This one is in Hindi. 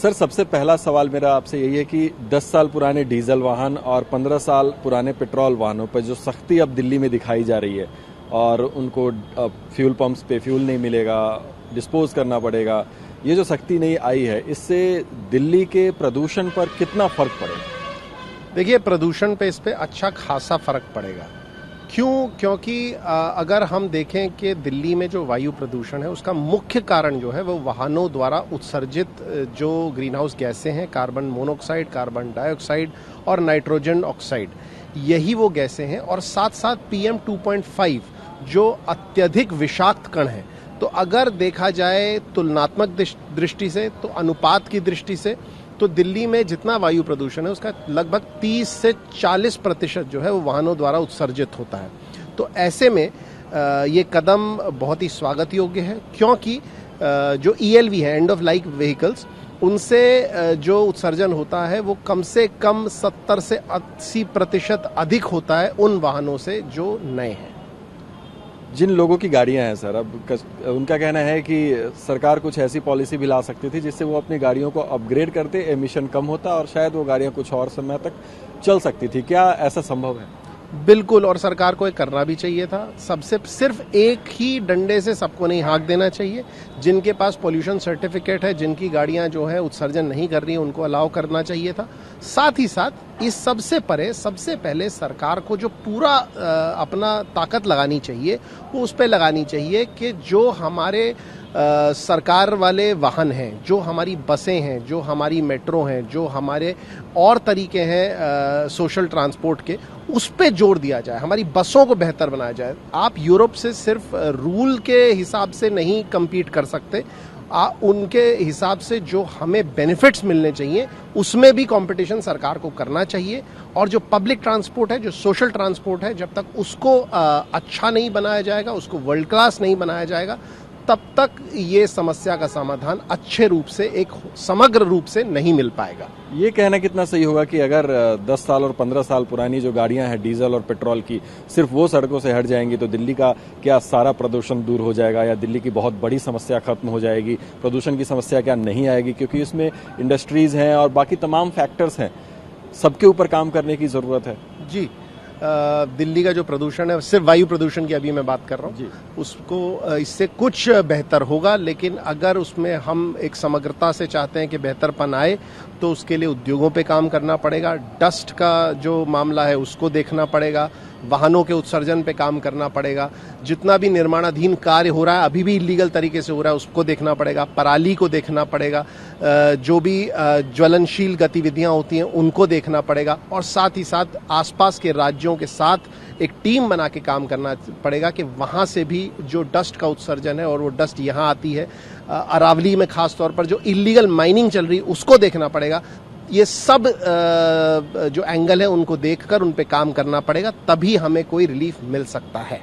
सर, सबसे पहला सवाल मेरा आपसे यही है कि 10 साल पुराने डीजल वाहन और 15 साल पुराने पेट्रोल वाहनों पर जो सख्ती अब दिल्ली में दिखाई जा रही है और उनको फ्यूल पंप्स पे फ्यूल नहीं मिलेगा, डिस्पोज करना पड़ेगा, ये जो सख्ती नहीं आई है, इससे दिल्ली के प्रदूषण पर कितना फर्क पड़ेगा? देखिए, प्रदूषण पे इस पे अच्छा खासा फर्क पड़ेगा। क्यों? क्योंकि अगर हम देखें कि दिल्ली में जो वायु प्रदूषण है उसका मुख्य कारण जो है वो वाहनों द्वारा उत्सर्जित जो ग्रीन हाउस गैसें हैं, कार्बन मोनोऑक्साइड, कार्बन डाइऑक्साइड और नाइट्रोजन ऑक्साइड, यही वो गैसें हैं। और साथ साथ PM 2.5 जो अत्यधिक विषाक्त कण है। तो अगर देखा जाए तुलनात्मक दृष्टि से, तो अनुपात की दृष्टि से, तो दिल्ली में जितना वायु प्रदूषण है उसका लगभग 30 से 40% जो है वो वाहनों द्वारा उत्सर्जित होता है। तो ऐसे में ये कदम बहुत ही स्वागत योग्य है, क्योंकि जो ELV है, एंड ऑफ लाइफ व्हीकल्स, उनसे जो उत्सर्जन होता है वो कम से कम 70 से 80% अधिक होता है उन वाहनों से जो नए हैं। जिन लोगों की गाड़ियां हैं सर, अब उनका कहना है कि सरकार कुछ ऐसी पॉलिसी भी ला सकती थी जिससे वो अपनी गाड़ियों को अपग्रेड करते, एमिशन कम होता और शायद वो गाड़ियां कुछ और समय तक चल सकती थी। क्या ऐसा संभव है? बिल्कुल, और सरकार को ये करना भी चाहिए था। सबसे सिर्फ एक ही डंडे से सबको नहीं हाँक देना चाहिए। जिनके पास पोल्यूशन सर्टिफिकेट है, जिनकी गाड़ियां जो है उत्सर्जन नहीं कर रही, उनको अलाउ करना चाहिए था। साथ ही साथ इस सबसे परे सबसे पहले सरकार को जो पूरा अपना ताकत लगानी चाहिए वो उस पर लगानी चाहिए कि जो हमारे सरकार वाले वाहन हैं, जो हमारी बसें हैं, जो हमारी मेट्रो हैं, जो हमारे और तरीके हैं सोशल ट्रांसपोर्ट के, उस पे जोर दिया जाए, हमारी बसों को बेहतर बनाया जाए। आप यूरोप से सिर्फ रूल के हिसाब से नहीं कम्पीट कर सकते, उनके हिसाब से जो हमें बेनिफिट्स मिलने चाहिए उसमें भी कंपटीशन सरकार को करना चाहिए। और जो पब्लिक ट्रांसपोर्ट है, जो सोशल ट्रांसपोर्ट है, जब तक उसको अच्छा नहीं बनाया जाएगा, उसको वर्ल्ड क्लास नहीं बनाया जाएगा, तब तक ये समस्या का समाधान अच्छे रूप से, एक समग्र रूप से नहीं मिल पाएगा। ये कहना कितना सही होगा कि अगर 10 साल और 15 साल पुरानी जो गाड़ियां हैं डीजल और पेट्रोल की, सिर्फ वो सड़कों से हट जाएंगी तो दिल्ली का क्या सारा प्रदूषण दूर हो जाएगा, या दिल्ली की बहुत बड़ी समस्या खत्म हो जाएगी? प्रदूषण की समस्या क्या नहीं आएगी? क्योंकि इसमें इंडस्ट्रीज हैं और बाकी तमाम फैक्टर्स हैं, सबके ऊपर काम करने की जरूरत है। जी, दिल्ली का जो प्रदूषण है, सिर्फ वायु प्रदूषण की अभी मैं बात कर रहा हूँ, उसको इससे कुछ बेहतर होगा। लेकिन अगर उसमें हम एक समग्रता से चाहते हैं कि बेहतरपन आए, तो उसके लिए उद्योगों पे काम करना पड़ेगा, डस्ट का जो मामला है उसको देखना पड़ेगा, वाहनों के उत्सर्जन पे काम करना पड़ेगा, जितना भी निर्माणाधीन कार्य हो रहा है अभी भी इलीगल तरीके से हो रहा है उसको देखना पड़ेगा, पराली को देखना पड़ेगा, जो भी ज्वलनशील गतिविधियां होती हैं उनको देखना पड़ेगा, और साथ ही साथ आसपास के राज्यों के साथ एक टीम बना के काम करना पड़ेगा कि वहां से भी जो डस्ट का उत्सर्जन है और वो डस्ट यहाँ आती है, अरावली में खास तौर पर जो इलीगल माइनिंग चल रही है उसको देखना पड़ेगा। ये सब जो एंगल है उनको देखकर उन पे काम करना पड़ेगा, तभी हमें कोई रिलीफ मिल सकता है।